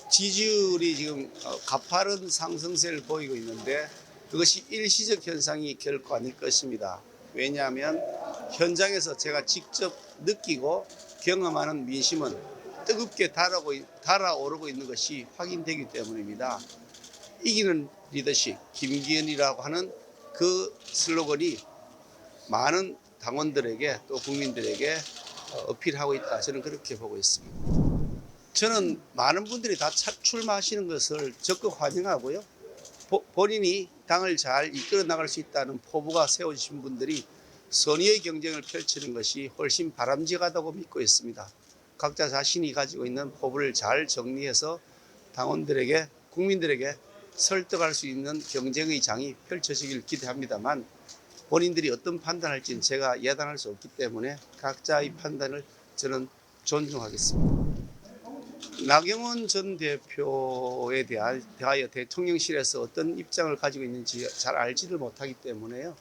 지지율이 지금 가파른 상승세를 보이고 있는데 그것이 일시적 현상이 결코 아닐 것입니다. 왜냐하면 현장에서 제가 직접 느끼고 경험하는 민심은 뜨겁게 달아오르고 있는 것이 확인되기 때문입니다. 이기는 리더십, 김기현이라고 하는 그 슬로건이 많은 당원들에게 또 국민들에게 어필하고 있다. 저는 그렇게 보고 있습니다. 저는 많은 분들이 다 출마하시는 것을 적극 환영하고요. 본인이 당을 잘 이끌어 나갈 수 있다는 포부가 세워지신 분들이 선의의 경쟁을 펼치는 것이 훨씬 바람직하다고 믿고 있습니다. 각자 자신이 가지고 있는 포부를 잘 정리해서 당원들에게, 국민들에게 설득할 수 있는 경쟁의 장이 펼쳐지길 기대합니다만 본인들이 어떤 판단할지는 제가 예단할 수 없기 때문에 각자의 판단을 저는 존중하겠습니다. 나경원 전 대표에 대하여 대통령실에서 어떤 입장을 가지고 있는지 잘 알지를 못하기 때문에요.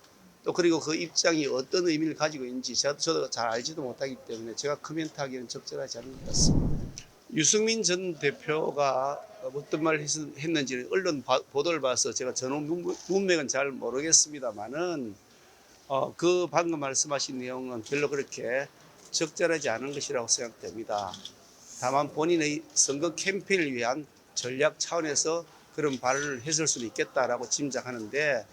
또 그리고 그 입장이 어떤 의미를 가지고 있는지 저도 잘 알지도 못하기 때문에 제가 코멘트하기는 적절하지 않은 것 같습니다. 유승민 전 대표가 어떤 말을 했는지는 언론 보도를 봐서 제가 전후 문맥은 잘 모르겠습니다만은 그 방금 말씀하신 내용은 별로 그렇게 적절하지 않은 것이라고 생각됩니다. 다만 본인의 선거 캠페인을 위한 전략 차원에서 그런 발언을 했을 수는 있겠다라고 짐작하는데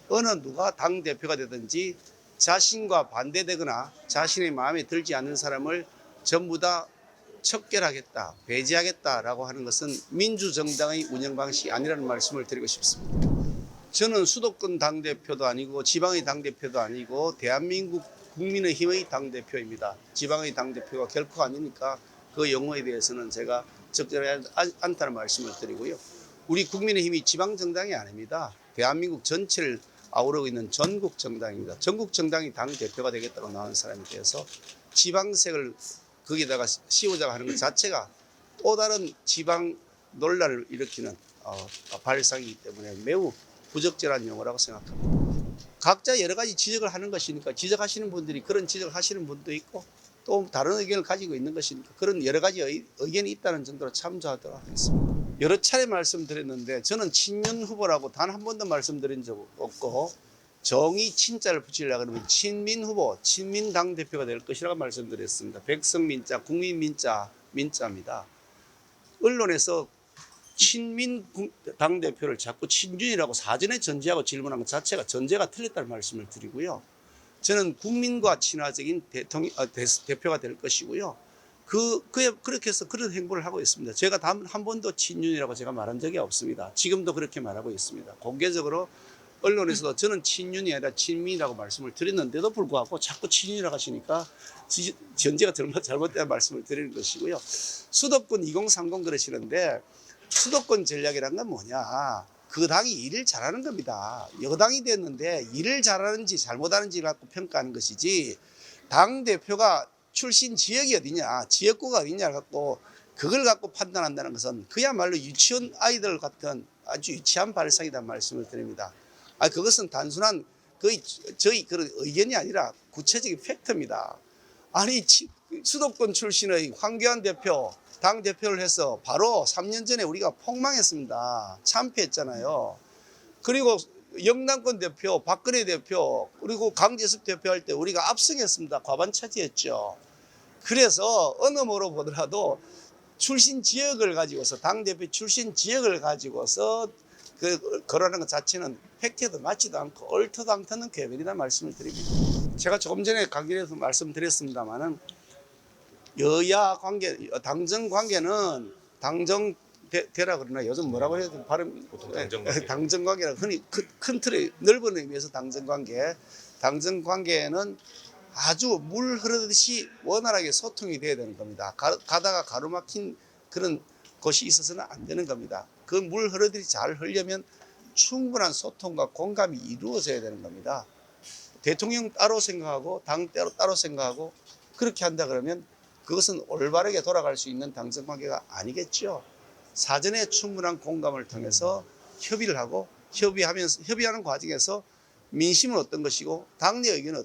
어느 누가 당대표가 되든지 자신과 반대되거나 자신의 마음에 들지 않는 사람을 전부 다 척결하겠다, 배제하겠다라고 하는 것은 민주정당의 운영 방식이 아니라는 말씀을 드리고 싶습니다. 저는 수도권 당대표도 아니고 지방의 당대표도 아니고 대한민국 국민의힘의 당대표입니다. 지방의 당대표가 결코 아니니까 그 용어에 대해서는 제가 적절하지 않다는 말씀을 드리고요. 우리 국민의힘이 지방정당이 아닙니다. 대한민국 전체를 아우르고 있는 전국 정당입니다. 전국 정당이 당대표가 되겠다고 나온 사람에 대해서 지방색을 거기다가 씌우자고 하는 것 자체가 또 다른 지방 논란을 일으키는 발상이기 때문에 매우 부적절한 용어라고 생각합니다. 각자 여러 가지 지적을 하는 것이니까 지적하시는 분들이 그런 지적을 하시는 분도 있고 또 다른 의견을 가지고 있는 것이니까 그런 여러 가지 의견이 있다는 정도로 참조하도록 하겠습니다. 여러 차례 말씀드렸는데 저는 친윤 후보라고 단 한 번도 말씀드린 적 없고 정의 친자를 붙이려고 하면 친민 후보, 친민 당대표가 될 것이라고 말씀드렸습니다. 백성민자, 국민민자, 민자입니다. 언론에서 친민 당대표를 자꾸 친윤이라고 사전에 전제하고 질문한 것 자체가 전제가 틀렸다는 말씀을 드리고요. 저는 국민과 친화적인 대표가 될 것이고요. 그렇게 해서 그런 행보를 하고 있습니다. 제가 단 한 번도 친윤이라고 제가 말한 적이 없습니다. 지금도 그렇게 말하고 있습니다. 공개적으로 언론에서도 저는 친윤이 아니라 친민이라고 말씀을 드렸는데도 불구하고 자꾸 친윤이라고 하시니까 전제가 잘못된 말씀을 드리는 것이고요. 수도권 2030 그러시는데 수도권 전략이란 건 뭐냐. 그 당이 일을 잘하는 겁니다. 여당이 됐는데 일을 잘하는지 잘못하는지 갖고 평가하는 것이지 당대표가 출신 지역이 어디냐 지역구가 어디냐 갖고 그걸 갖고 판단한다는 것은 그야말로 유치원 아이들 같은 아주 유치한 발상이라는 말씀을 드립니다. 그것은 단순한 저희 그런 의견이 아니라 구체적인 팩트입니다. 아니 수도권 출신의 황교안 대표 당대표를 해서 바로 3년 전에 우리가 폭망했습니다. 참패했잖아요. 그리고 영남권 대표 박근혜 대표 그리고 강재섭 대표할 때 우리가 압승했습니다. 과반 차지했죠. 그래서 어느 뭐로 보더라도 출신 지역을 가지고서 당대표 출신 지역을 가지고서 거론하는 것 자체는 팩트에도 맞지도 않고 옳지도 않다는 괴변이다 말씀을 드립니다. 제가 조금 전에 강연에서 말씀드렸습니다만은 여야 관계, 당정 관계는 당정대라 그러나 요즘 뭐라고 해야 되나 발음 당정 관계라 흔히 큰 틀의 넓은 의미에서 당정 관계. 당정 관계는 아주 물 흐르듯이 원활하게 소통이 돼야 되는 겁니다. 가다가 가로막힌 그런 것이 있어서는 안 되는 겁니다. 그 물 흐르듯이 잘 흐르려면 충분한 소통과 공감이 이루어져야 되는 겁니다. 대통령 따로 생각하고 당 따로 생각하고 그렇게 한다 그러면 그것은 올바르게 돌아갈 수 있는 당정관계가 아니겠죠. 사전에 충분한 공감을 통해서 협의를 하고 협의하는 과정에서 민심은 어떤 것이고 당내 의견은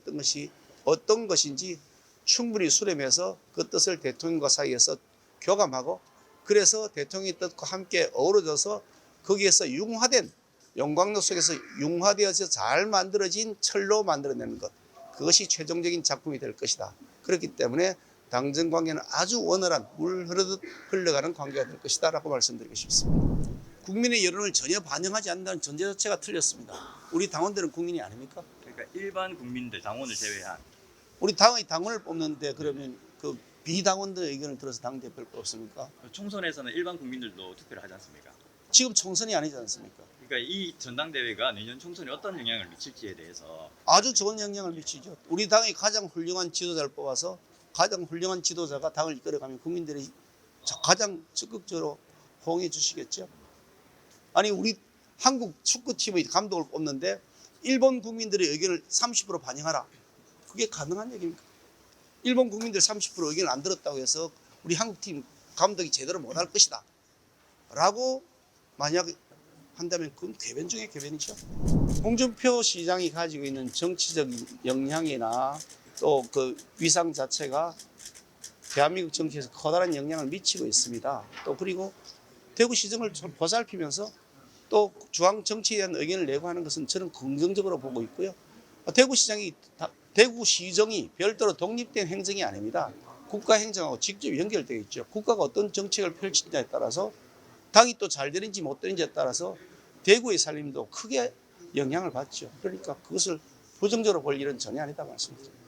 어떤 것인지 충분히 수렴해서 그 뜻을 대통령과 사이에서 교감하고 그래서 대통령의 뜻과 함께 어우러져서 거기에서 융화된 용광로 속에서 융화되어서 잘 만들어진 철로 만들어내는 것. 그것이 최종적인 작품이 될 것이다. 그렇기 때문에 당정 관계는 아주 원활한 물 흐르듯 흘러가는 관계가 될 것이다 라고 말씀드리고 싶습니다. 국민의 여론을 전혀 반영하지 않는다는 전제 자체가 틀렸습니다. 우리 당원들은 국민이 아닙니까? 그러니까 일반 국민들 당원을 제외한 우리 당의 당원을 뽑는데 그러면 그 비당원들의 의견을 들어서 당대표를 뽑습니까? 총선에서는 일반 국민들도 투표를 하지 않습니까? 지금 총선이 아니지 않습니까? 그러니까 이 전당대회가 내년 총선에 어떤 영향을 미칠지에 대해서 아주 좋은 영향을 미치죠. 우리 당이 가장 훌륭한 지도자를 뽑아서 가장 훌륭한 지도자가 당을 이끌어가면 국민들이 가장 적극적으로 호응해 주시겠죠. 아니 우리 한국 축구팀의 감독을 뽑는데 일본 국민들의 의견을 30% 반영하라. 그게 가능한 얘기입니까? 일본 국민들 30% 의견을 안 들었다고 해서 우리 한국팀 감독이 제대로 못할 것이다 라고 만약 한다면 그건 궤변 중에 궤변이죠. 홍준표 시장이 가지고 있는 정치적 영향이나 또 그 위상 자체가 대한민국 정치에서 커다란 영향을 미치고 있습니다. 또 그리고 대구시정을 좀 보살피면서 또 중앙 정치에 대한 의견을 내고 하는 것은 저는 긍정적으로 보고 있고요. 대구시정이 별도로 독립된 행정이 아닙니다. 국가 행정하고 직접 연결되어 있죠. 국가가 어떤 정책을 펼치느냐에 따라서 당이 또 잘 되는지 못 되는지에 따라서 대구의 살림도 크게 영향을 받죠. 그러니까 그것을 부정적으로 볼 일은 전혀 아니다 말씀드립니다.